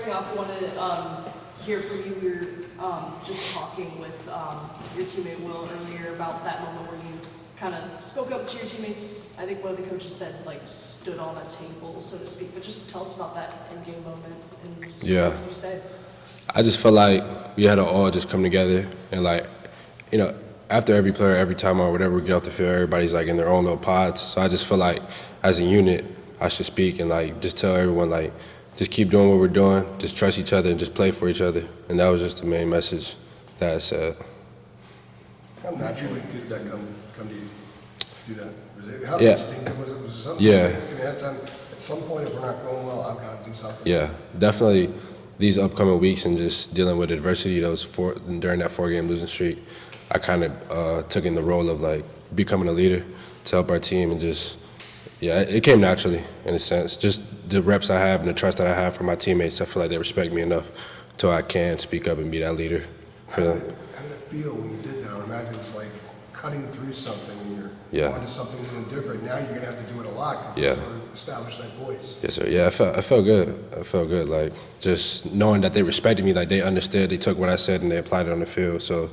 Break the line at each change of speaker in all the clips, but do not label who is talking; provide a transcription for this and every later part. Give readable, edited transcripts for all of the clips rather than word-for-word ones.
starting off, I want to hear from you. We were just talking with your teammate Will earlier about that moment where you kind of spoke up to your teammates. I think one of the coaches said, like, stood on a table, so to speak. But just tell us about that in-game moment and what did you say?
I just felt like we had to all just come together and, like, you know, after every player, every time or whatever we get off the field, everybody's like in their own little pods. So I just feel like as a unit, I should speak and like just tell everyone like just keep doing what we're doing, just trust each other and just play for each other. And that was just the main message that I said.
How naturally did that come to you? Do that? Was it how
Yeah.
instinctive was it? Was it something
Yeah.
at some point if we're not going well, I've got to do something?
Yeah, definitely these upcoming weeks and just dealing with adversity during that 4-game losing streak, I kind of took in the role of like becoming a leader to help our team and just, yeah, it came naturally in a sense. Just the reps I have and the trust that I have for my teammates, I feel like they respect me enough till I can speak up and be that leader for them.
How did it feel when you did that? I would imagine it's like cutting through something and
Yeah.
you're onto something new and different. Now you're going to have to do it a lot
Yeah.
to establish that voice.
Yes, sir. Yeah, I felt good. I felt good. Like just knowing that they respected me, like they understood, they took what I said and they applied it on the field. So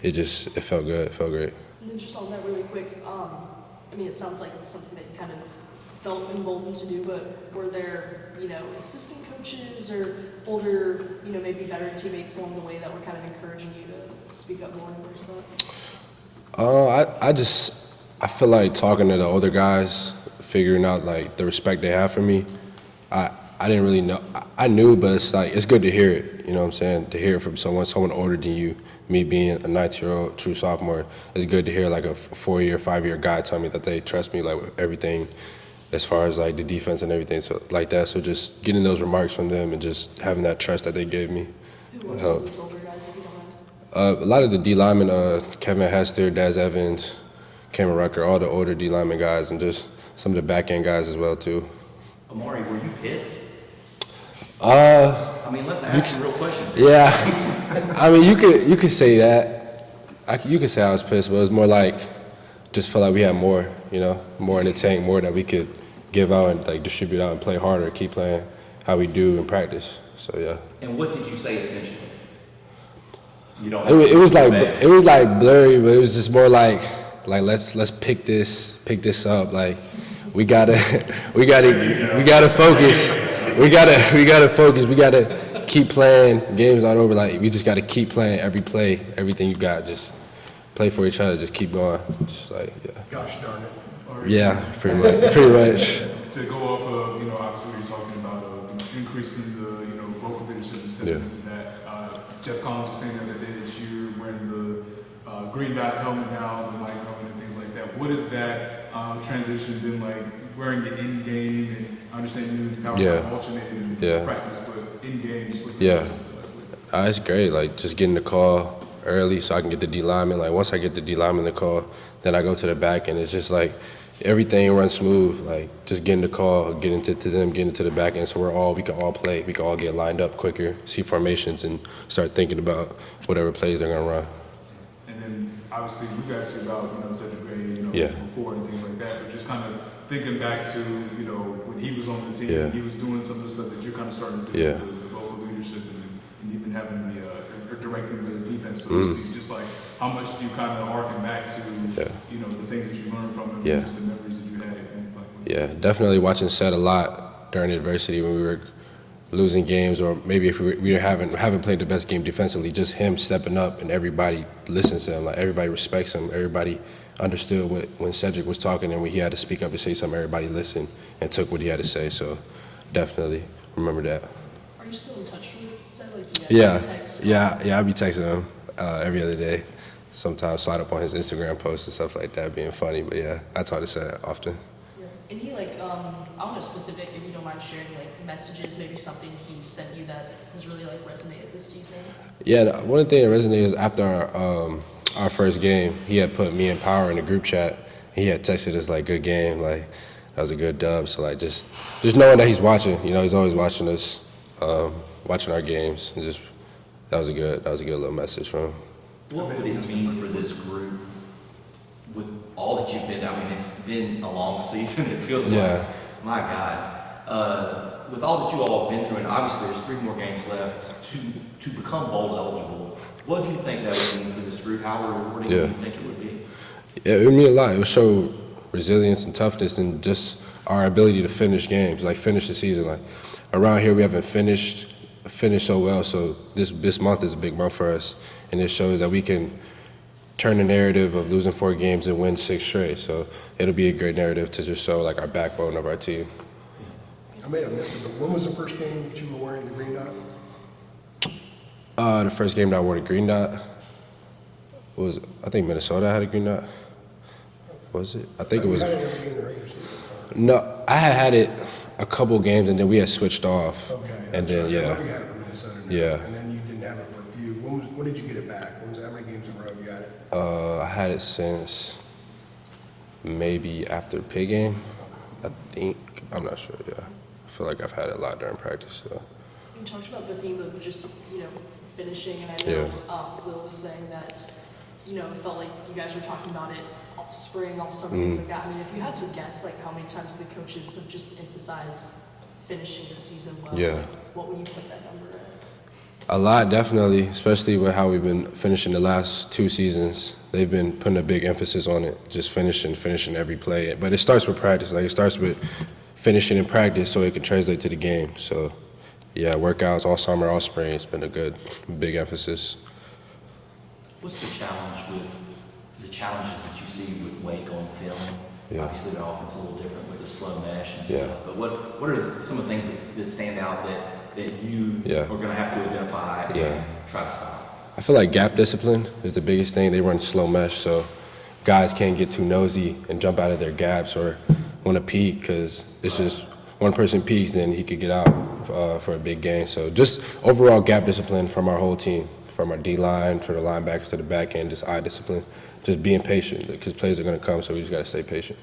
it felt good. It felt great.
And then just on that really quick, I mean, it sounds like it's something that you kind of felt emboldened to do, but were there, assistant coaches or older, maybe better teammates along the way that were kind of encouraging you to speak up more and voice that?
I feel like talking to the older guys, figuring out like the respect they have for me. I didn't really know. I knew, but it's like it's good to hear it. You know what I'm saying? To hear it from someone older than you. Me being a 19-year-old true sophomore, it's good to hear like a 4-year, 5-year guy tell me that they trust me like with everything, as far as like the defense and everything, so like that. So just getting those remarks from them and just having that trust that they gave me.
Who are some of those older guys, if you don't mind?
A lot of the D linemen, Kevin Hester, Daz Evans, Cameron Rucker, all the older D lineman guys, and just some of the back end guys as well too.
Amare, were you pissed?
I
mean, let's ask the real question.
Yeah, I mean, you could say that. You could say I was pissed, but it was more like just felt like we had more, more in the tank, more that we could give out and like distribute out and play harder, keep playing how we do in practice. So yeah.
And what did you say essentially? You don't.
It was like blurry, but it was just more like let's pick this up. Like we gotta focus. We gotta focus. We gotta keep playing. Game's not over. Like we just gotta keep playing every play, everything you got. Just play for each other. Just keep going. Just like yeah.
Gosh darn it.
Yeah, pretty much.
To go off of, obviously you're talking about increasing the, vocal leadership and stepping into that. Jeff Collins was saying the other day that you're wearing the greenback helmet now, the white helmet and things like that. What is that transition been like, wearing it in game? And I understand you have alternated in practice, but in game, what's the transition like?
It's great. Like just getting the call early so I can get the D lineman. Like once I get the D lineman the call, then I go to the back and it's just like everything runs smooth. Like just getting the call, getting to them, getting to the back end. So we can all play. We can all get lined up quicker, see formations, and start thinking about whatever plays they're gonna run.
And then obviously you guys are about such a grade, before and things like that. But just kind of thinking back to when he was on the team, he was doing some of the stuff that you're kind of starting to do, the vocal leadership and even having the directing the defense. So to speak. Just like how much do you kind of harken back to the things that you learned from him, and just the memories that you had?
Yeah, definitely watching Seth a lot during adversity when we were losing games, or maybe if we haven't played the best game defensively, just him stepping up and everybody listens to him. Like everybody respects him. Everybody understood when Cedric was talking and when he had to speak up and say something, everybody listened and took what he had to say. So definitely remember that.
Are you still in touch with Seth? Like, do you guys text?
Yeah, I'll be texting him every other day. Sometimes slide up on his Instagram posts and stuff like that, being funny. But yeah, I talk to Seth often.
Any I don't know specific, if you don't mind sharing messages, maybe something he sent you that has really resonated this season?
Yeah, one of the things that resonated was after our first game, he had put me and Power in the group chat. He had texted us good game, that was a good dub. So just knowing that he's watching, he's always watching us, watching our games. And that was a good little message from him.
What would it mean for this group with all that you've been? I mean, it's been a long season. It feels like, my God. with all that you all have been through, and obviously there's 3 more games left to become bowl eligible, what do you think that would mean for this group? How rewarding do you think it would be?
Yeah, it would mean a lot. It would show resilience and toughness and just our ability to finish games, like finish the season. Like around here, we haven't finished so well, so this month is a big month for us, and it shows that we can turn the narrative of losing 4 games and win 6 straight. So it'll be a great narrative to just show like our backbone of our team.
I may have missed it, but when was the first game that you were wearing the green dot?
The first game that I wore the green dot was, I think Minnesota had a green dot. Was it? I think it was.
You had it every game in the regular season.
No, I had it a couple games and then we had switched off.
Okay.
And then,
You
yeah.
had it for Minnesota. Now,
Yeah.
And then you didn't have it for a few. When did you get it back? How many games in a row you got it?
I had it since maybe after the pig game. I think. I'm not sure, yeah. I feel like I've had it a lot during practice, so.
You talked about the theme of just, finishing, and I
Yeah.
know Will was saying that, it felt like you guys were talking about it all spring, all summer, things like that. I mean, if you had to guess, like, how many times the coaches have just emphasized finishing the season well,
Yeah.
like, what would you put that number at?
A lot, definitely, especially with how we've been finishing the last 2 seasons. They've been putting a big emphasis on it, just finishing every play. But it starts with practice. Like, it starts with finishing in practice so it can translate to the game. So, yeah, workouts all summer, all spring. It's been a good, big emphasis.
What's the challenge with the challenges that you see with Wake on film?
Yeah.
Obviously, the offense is a little different with the slow mesh and
Yeah.
stuff. But what are some of the things that stand out that you
Yeah.
are going to have to identify
Yeah.
and try to stop?
I feel like gap discipline is the biggest thing. They run slow mesh, so guys can't get too nosy and jump out of their gaps or want to peek because it's just one person peeks, then he could get out for a big gain. So just overall gap discipline from our whole team, from our D-line, for the linebackers to the back end, just eye discipline, just being patient because plays are going to come, so we just got to stay patient.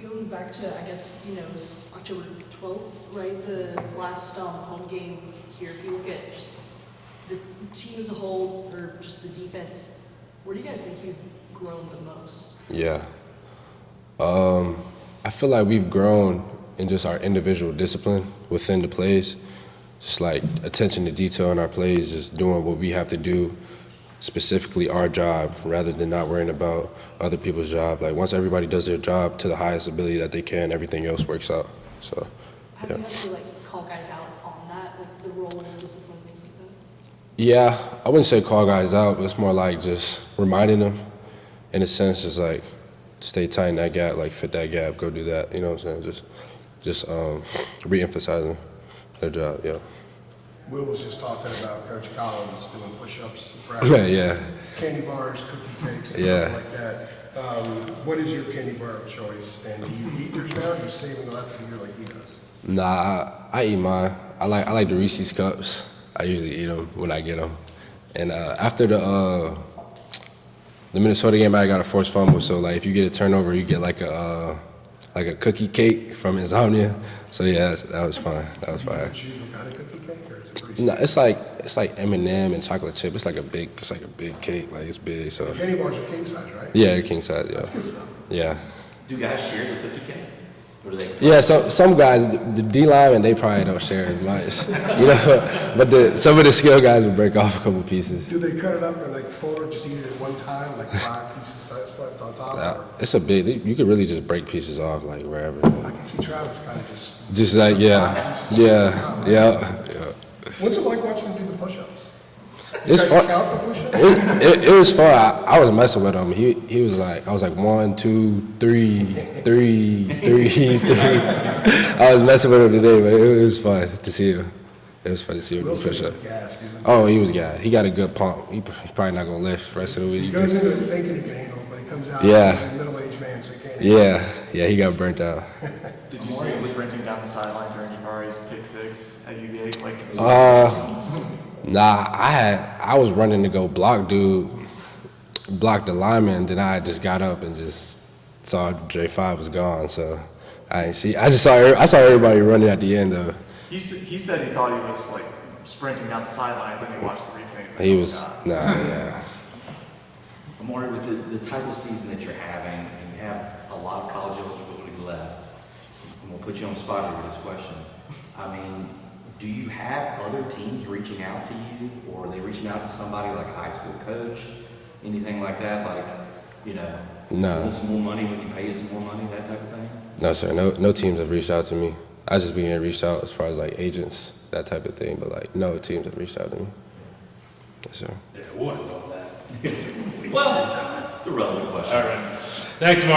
Going back to, I guess, it was October 12th, right? The last home game here. If you look at just the team as a whole, or just the defense, where do you guys think you've grown the most?
Yeah. I feel like we've grown in just our individual discipline within the plays. Just like attention to detail in our plays, just doing what we have to do, specifically our job, rather than not worrying about other people's job. Like once everybody does their job to the highest ability that they can, everything else works out. So,
How
yeah.
do you have to call guys out on that, like the role as discipline, things like that?
Yeah, I wouldn't say call guys out, but it's more like just reminding them, in a sense, just like stay tight in that gap, like fit that gap, go do that. You know what I'm saying? Just re-emphasizing their job. Yeah.
Will was just talking about Coach Collins doing push-ups in practice.
Yeah.
Candy bars, cookie cakes, and
Yeah.
stuff like that. What is your candy bar of choice? And do you eat yours now, or you save them left of the year like he does?
Nah, I eat mine. I like the Reese's cups. I usually eat them when I get them. And after the Minnesota game, I got a forced fumble. So like, if you get a turnover, you get like a cookie cake from Insomnia. So yeah, that was fun. That was fire.
Choose what kind of cookie cake, or is it pretty
No, it's like M&M and chocolate chip. It's like a big cake. Like it's big. So
Candy bars are king size, right?
yeah, they're king size. Yeah,
That's good stuff.
yeah.
Do guys share the cookie cake? Or do they?
Yeah, some guys, the D linemen, they probably don't share as much, but some of the skill guys will break off a couple pieces.
Do they cut it up and like fold it, just eat it at one time, like 5 pieces left on top? Or?
It's a big. You could really just break pieces off like wherever.
I can see Travis kind of just.
Just yeah.
What's it like watching him do the push-ups? You
It's
guys
fun.
count the push-ups?
It was fun. I was messing with him. He was like, I was like 1, 2, 3, 3, 3, 3. I was messing with him today, but it was fun to see him. It was fun to see him do
Wilson
push up.
was gassed, isn't he?
Oh, he was gas. He got a good pump. He's probably not gonna lift the rest of the
He
week.
goes into it thinking he can handle it, but he comes out
Yeah.
he's a middle-aged man, so he can't handle it.
Yeah, he got burnt out.
Did you see him sprinting down the sideline during Jabari's pick six at UVA?
Nah, I was running to go block the lineman, then I just got up and just saw J5 was gone, so I didn't see. I saw everybody running at the end though.
He said he thought he was like sprinting down the sideline, then he watched the replay. And said,
He
"Oh,
was
God."
yeah.
Amare, with the type of season that you're having, and you have a lot of college eligibility left, and we'll put you on the spot here with this question. I mean, do you have other teams reaching out to you, or are they reaching out to somebody like a high school coach, anything like that? Like, you know,
Nah.
want some more money when you pay you some more money, that type of thing?
No, sir. No teams have reached out to me. I just being reached out as far as like agents, that type of thing. But like, no teams have reached out to me. Yes, sir.
Yeah, we'll know that.
Well, it's a relevant question.
All right. Thanks, Mark.